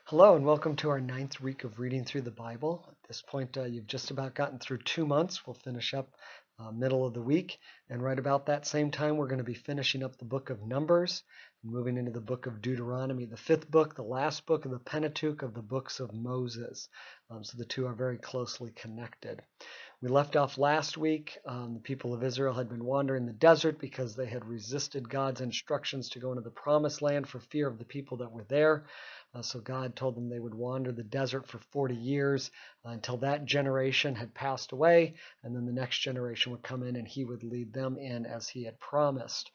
Hello and welcome to our ninth week of reading through the Bible. At this point, you've just about gotten through 2 months. We'll finish up middle of the week, and right about that same time, we're going to be finishing up the book of Numbers and moving into the book of Deuteronomy, the fifth book, the last book of the Pentateuch of the books of Moses. So the two are very closely connected. We left off last week. The people of Israel had been wandering the desert because they had resisted God's instructions to go into the promised land for fear of the people that were there. So God told them they would wander the desert for 40 years until that generation had passed away, and then the next generation would come in and he would lead them in as he had promised.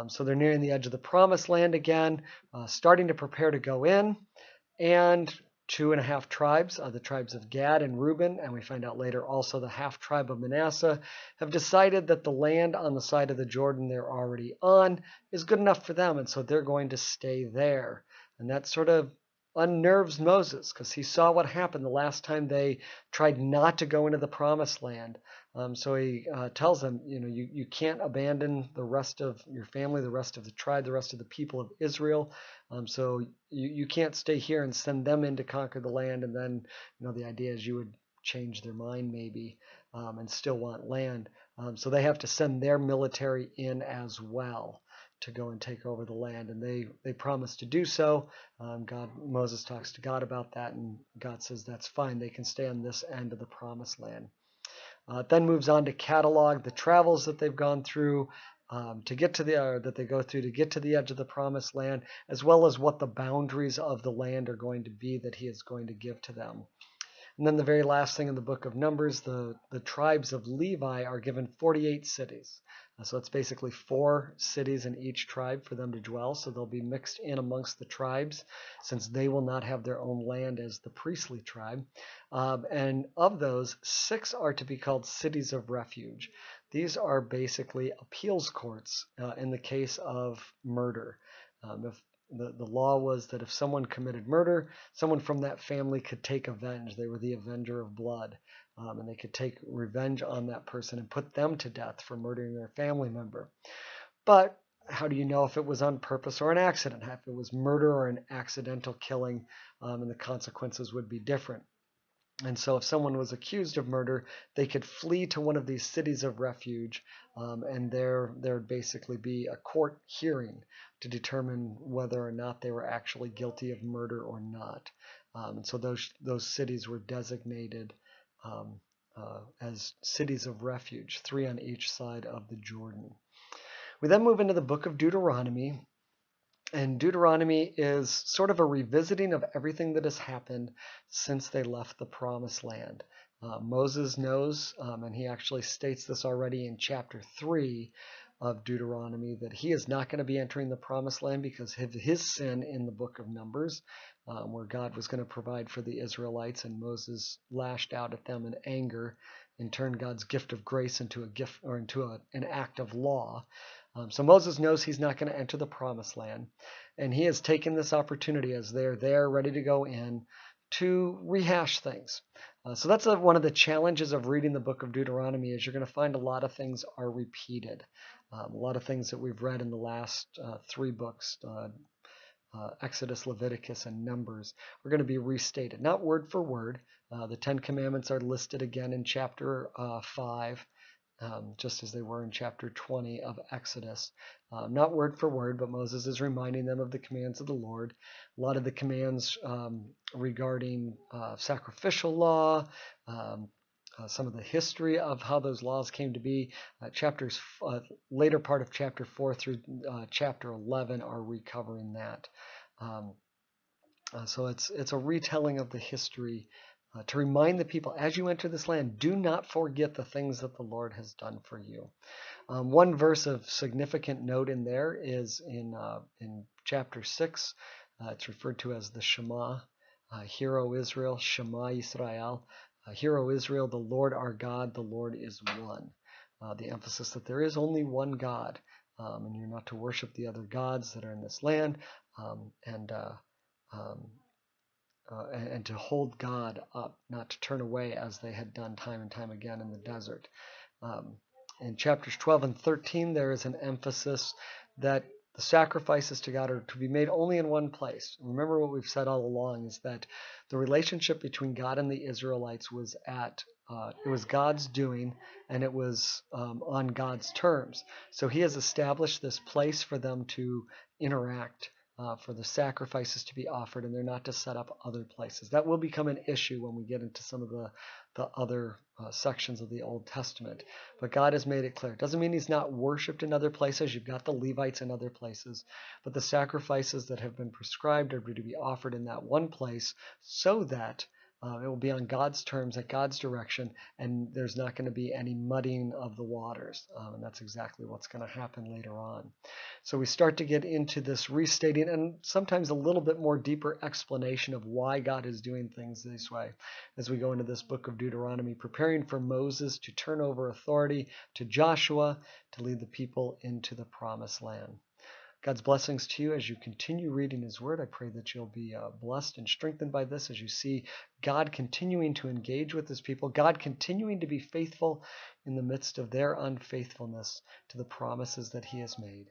So they're nearing the edge of the promised land again, starting to prepare to go in, and 2.5 tribes, the tribes of Gad and Reuben, and we find out later also the half tribe of Manasseh, have decided that the land on the side of the Jordan they're already on is good enough for them, and so they're going to stay there. And that sort of unnerves Moses because he saw what happened the last time they tried not to go into the promised land. So he tells them, you can't abandon the rest of your family, the rest of the tribe, the rest of the people of Israel. So you can't stay here and send them in to conquer the land. And then, the idea is you would change their mind maybe and still want land. So they have to send their military in as well to go and take over the land, and they promise to do so. Moses talks to God about that, and God says that's fine. They can stay on this end of the promised land. It then moves on to catalog the travels that they've gone through to get to that they go through to get to the edge of the promised land, as well as what the boundaries of the land are going to be that he is going to give to them. And then the very last thing in the book of Numbers, the tribes of Levi are given 48 cities. So it's basically 4 cities in each tribe for them to dwell. So they'll be mixed in amongst the tribes since they will not have their own land as the priestly tribe. And of those, 6 are to be called cities of refuge. These are basically appeals courts in the case of murder. If the law was that if someone committed murder, someone from that family could take revenge. They were the avenger of blood, and they could take revenge on that person and put them to death for murdering their family member. But how do you know if it was on purpose or an accident? If it was murder or an accidental killing, and the consequences would be different. And so if someone was accused of murder, they could flee to one of these cities of refuge, and there would basically be a court hearing to determine whether or not they were actually guilty of murder or not. And so those cities were designated as cities of refuge, 3 on each side of the Jordan. We then move into the book of Deuteronomy. And Deuteronomy is sort of a revisiting of everything that has happened since they left the promised land. Moses knows, and he actually states this already in chapter 3 of Deuteronomy, that he is not going to be entering the promised land because of his sin in the book of Numbers, where God was going to provide for the Israelites, and Moses lashed out at them in anger and turned God's gift of grace into an act of law. So Moses knows he's not going to enter the promised land, and he has taken this opportunity as they're there ready to go in to rehash things. So that's one of the challenges of reading the book of Deuteronomy is you're going to find a lot of things are repeated. A lot of things that we've read in the last 3 books, Exodus, Leviticus, and Numbers, are going to be restated, not word for word. The 10 Commandments are listed again in chapter 5. Just as they were in chapter 20 of Exodus. Not word for word, but Moses is reminding them of the commands of the Lord. A lot of the commands regarding sacrificial law, some of the history of how those laws came to be. Later part of chapter 4 through chapter 11 are recovering that. So it's a retelling of the history to remind the people, as you enter this land, do not forget the things that the Lord has done for you. One verse of significant note in there is in chapter 6. It's referred to as the Shema. Hear, O Israel, Shema Yisrael. Hear, O Israel, the Lord our God, the Lord is one. The emphasis that there is only one God, and you're not to worship the other gods that are in this land, and to hold God up, not to turn away as they had done time and time again in the desert. In chapters 12 and 13, there is an emphasis that The sacrifices to God are to be made only in one place. Remember what we've said all along is that the relationship between God and the Israelites was it was God's doing, and it was on God's terms. So he has established this place for them to interact, for the sacrifices to be offered, and they're not to set up other places. That will become an issue when we get into some of the other sections of the Old Testament. But God has made it clear. It doesn't mean he's not worshipped in other places. You've got the Levites in other places. But the sacrifices that have been prescribed are to be offered in that one place so that it will be on God's terms, at God's direction, and there's not going to be any muddying of the waters. And that's exactly what's going to happen later on. So we start to get into this restating and sometimes a little bit more deeper explanation of why God is doing things this way as we go into this book of Deuteronomy, preparing for Moses to turn over authority to Joshua to lead the people into the promised land. God's blessings to you as you continue reading his word. I pray that you'll be blessed and strengthened by this as you see God continuing to engage with his people, God continuing to be faithful in the midst of their unfaithfulness to the promises that he has made.